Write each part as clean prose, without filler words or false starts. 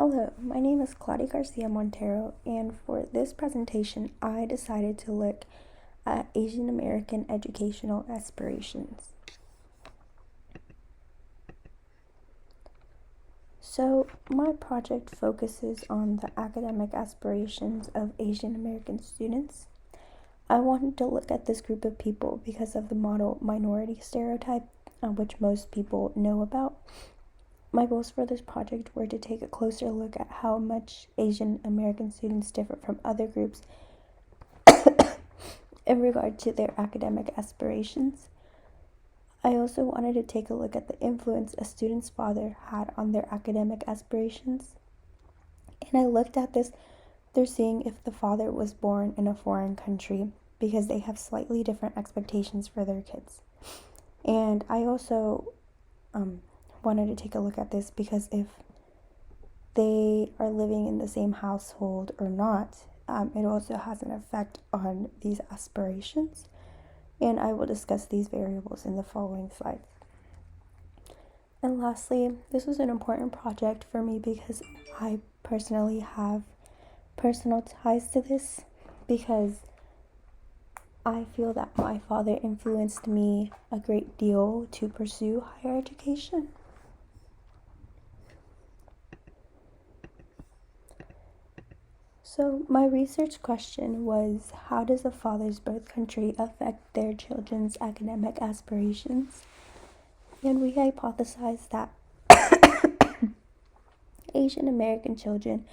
Hello, my name is Claudia Garcia Montero, and for this presentation, I decided to look at Asian American educational aspirations. So, my project focuses on the academic aspirations of Asian American students. I wanted to look at this group of people because of the model minority stereotype, which most people know about. My goals for this project were to take a closer look at how much Asian American students differ from other groups in regard to their academic aspirations. I also wanted to take a look at the influence a student's father had on their academic aspirations. And I looked at this through seeing if the father was born in a foreign country, because they have slightly different expectations for their kids. And I also wanted to take a look at this because if they are living in the same household or not, it also has an effect on these aspirations. And I will discuss these variables in the following slides. And lastly, this was an important project for me because I personally have personal ties to this, because I feel that my father influenced me a great deal to pursue higher education. So my research question was, how does a father's birth country affect their children's academic aspirations? And we hypothesized that Asian American children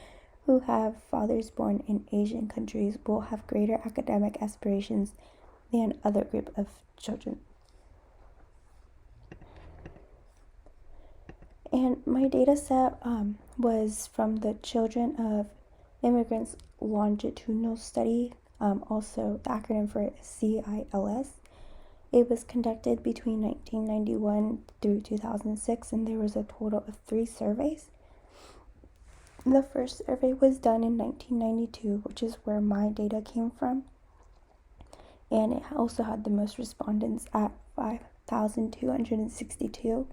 who have fathers born in Asian countries will have greater academic aspirations than other group of children. And my data set was from the Children of Immigrants Longitudinal Study, also the acronym for it is CILS. It was conducted between 1991 through 2006, and there was a total of 3 surveys. The first survey was done in 1992, which is where my data came from, and it also had the most respondents at 5,262.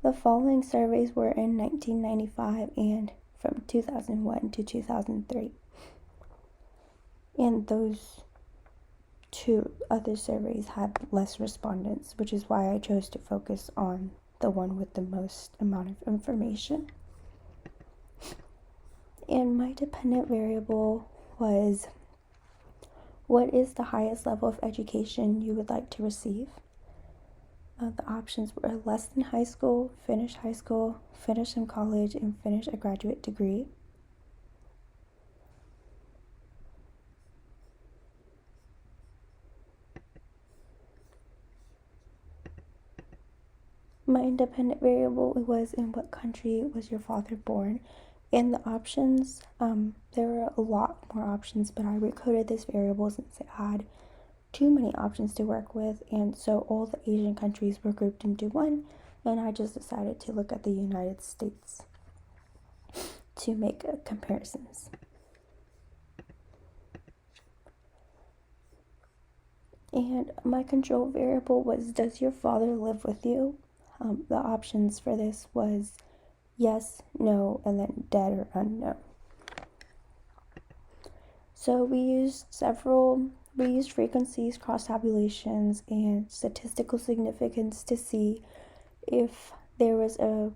The following surveys were in 1995 and from 2001 to 2003. And those 2 other surveys had less respondents, which is why I chose to focus on the one with the most amount of information. And my dependent variable was, what is the highest level of education you would like to receive? The options were less than high school, finish some college, and finish a graduate degree. My independent variable was, in what country was your father born? And the options, there were a lot more options, but I recoded this variable since it had too many options to work with, and so all the Asian countries were grouped into one, and I just decided to look at the United States to make comparisons. And my control variable was, does your father live with you? The options for this was yes, no, and then dead or unknown. So we used frequencies, cross-tabulations, and statistical significance to see if there was a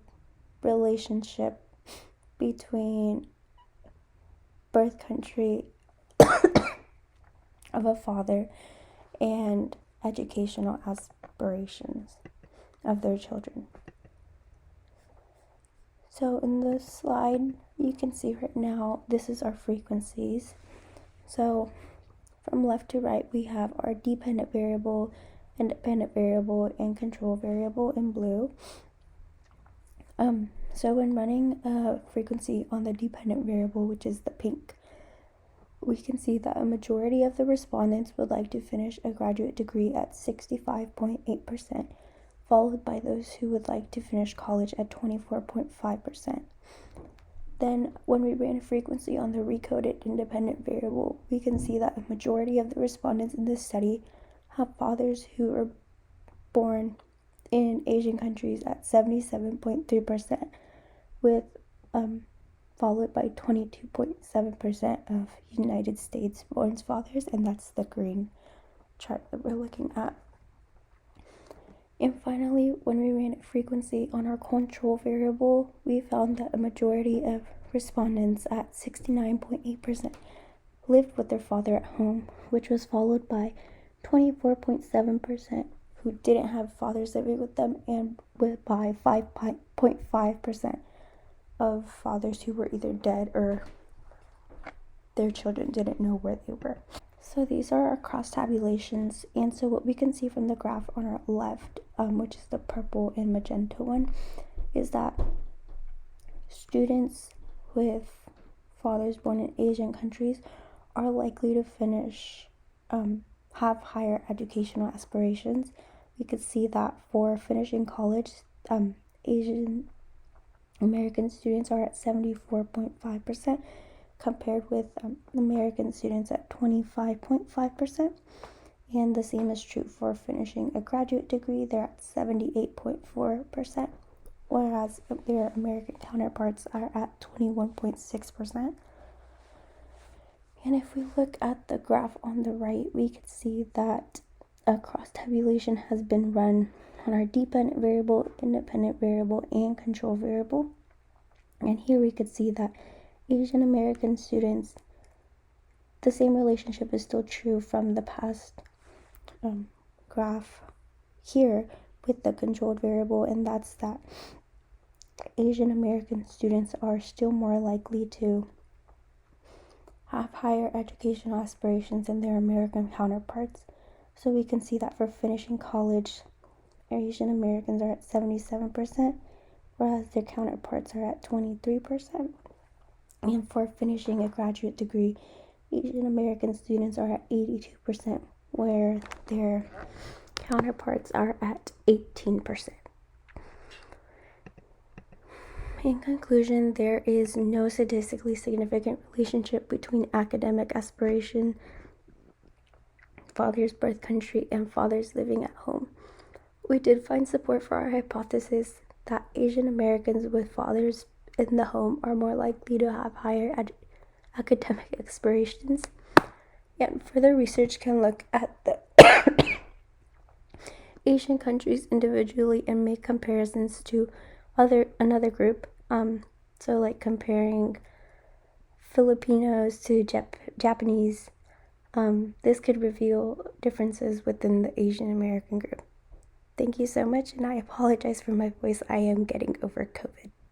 relationship between birth country of a father and educational aspirations of their children. So in this slide, you can see right now, this is our frequencies. So from left to right, we have our dependent variable, independent variable, and control variable in blue. So when running a frequency on the dependent variable, which is the pink, we can see that a majority of the respondents would like to finish a graduate degree at 65.8%, followed by those who would like to finish college at 24.5%. Then when we ran a frequency on the recoded independent variable, we can see that a majority of the respondents in this study have fathers who are born in Asian countries at 77.3%, with followed by 22.7% of United States born fathers, and that's the green chart that we're looking at. And finally, when we ran frequency on our control variable, we found that a majority of respondents at 69.8% lived with their father at home, which was followed by 24.7% who didn't have fathers living with them, and by 5.5% of fathers who were either dead or their children didn't know where they were. So these are our cross tabulations, and so what we can see from the graph on our left, which is the purple and magenta one, is that students with fathers born in Asian countries are likely to finish, have higher educational aspirations. We could see that for finishing college, Asian American students are at 74.5%, compared with American students at 25.5%. And the same is true for finishing a graduate degree. They're at 78.4%, whereas their American counterparts are at 21.6%. And if we look at the graph on the right, we can see that a cross tabulation has been run on our dependent variable, independent variable, and control variable. And here we could see that Asian American students, the same relationship is still true from the past graph here with the controlled variable, and that's that Asian American students are still more likely to have higher educational aspirations than their American counterparts. So we can see that for finishing college, Asian Americans are at 77%, whereas their counterparts are at 23%. And for finishing a graduate degree, Asian American students are at 82%, where their counterparts are at 18%. In conclusion, there is no statistically significant relationship between academic aspiration, father's birth country, and fathers living at home. We did find support for our hypothesis that Asian Americans with fathers in the home are more likely to have higher academic aspirations, and further research can look at the Asian countries individually and make comparisons to another group. So like comparing Filipinos to Japanese, this could reveal differences within the Asian American group. Thank you so much, and I apologize for my voice. I am getting over COVID.